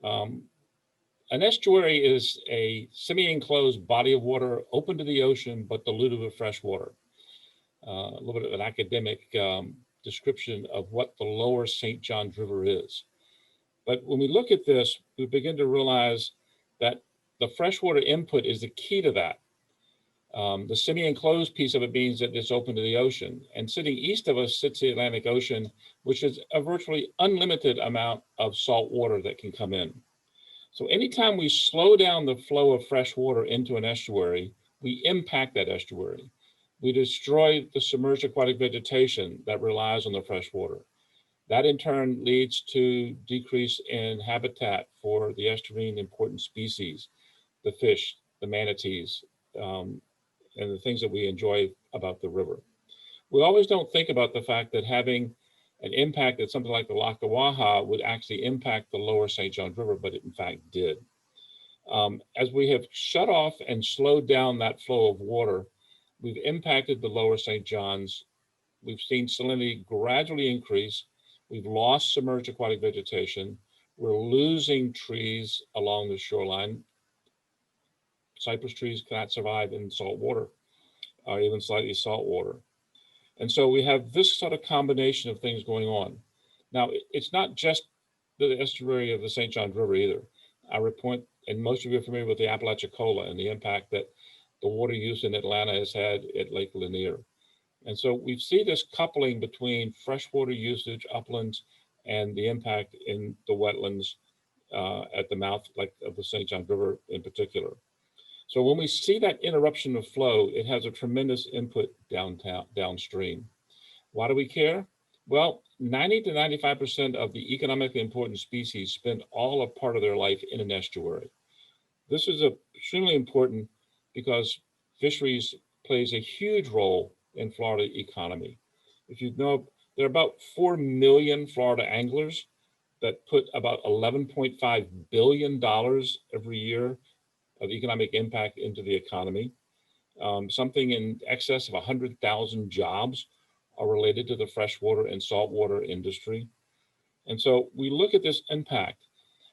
Um, an estuary is a semi-enclosed body of water open to the ocean, but diluted with fresh water. A little bit of an academic description of what the lower St. Johns River is. But when we look at this, we begin to realize that the freshwater input is the key to that. The semi-enclosed piece of it means that it's open to the ocean. And sitting east of us sits the Atlantic Ocean, which is a virtually unlimited amount of salt water that can come in. So anytime we slow down the flow of fresh water into an estuary, we impact that estuary. We destroy the submerged aquatic vegetation that relies on the fresh water. That in turn leads to decrease in habitat for the estuarine important species, the fish, the manatees, and the things that we enjoy about the river. We always don't think about the fact that having an impact that something like the Lackawanna would actually impact the lower St. Johns River, but it in fact did. As we have shut off and slowed down that flow of water, we've impacted the lower St. Johns. We've seen salinity gradually increase. We've lost submerged aquatic vegetation. We're losing trees along the shoreline. Cypress trees cannot survive in salt water, or even slightly salt water. And so we have this sort of combination of things going on. Now, it's not just the estuary of the St. Johns River either. I report, and most of you are familiar with the Apalachicola and the impact that the water use in Atlanta has had at Lake Lanier. And so we see this coupling between freshwater usage, uplands, and the impact in the wetlands at the mouth like of the St. Johns River in particular. So when we see that interruption of flow, it has a tremendous input downstream. Why do we care? Well, 90 to 95% of the economically important species spend all or part of their life in an estuary. This is extremely important because fisheries plays a huge role in Florida economy. If you know, there are about 4 million Florida anglers that put about $11.5 billion every year of economic impact into the economy. Something in excess of 100,000 jobs are related to the freshwater and saltwater industry. And so we look at this impact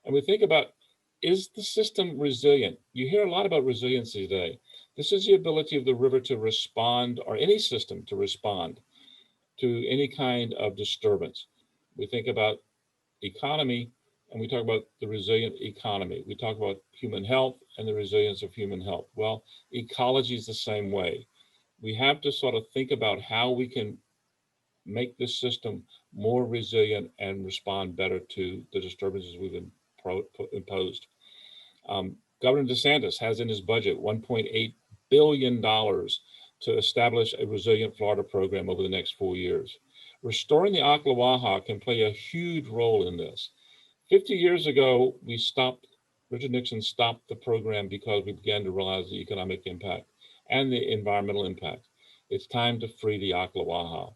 and we think about, is the system resilient? You hear a lot about resiliency today. This is the ability of the river to respond, or any system to respond to any kind of disturbance. We think about economy and we talk about the resilient economy. We talk about human health and the resilience of human health. Well, ecology is the same way. We have to sort of think about how we can make this system more resilient and respond better to the disturbances we've imposed. Governor DeSantis has in his budget $1.8 billion to establish a resilient Florida program over the next 4 years. Restoring the Ocklawaha can play a huge role in this. 50 years ago, Richard Nixon stopped the program because we began to realize the economic impact and the environmental impact. It's time to free the Ocklawaha.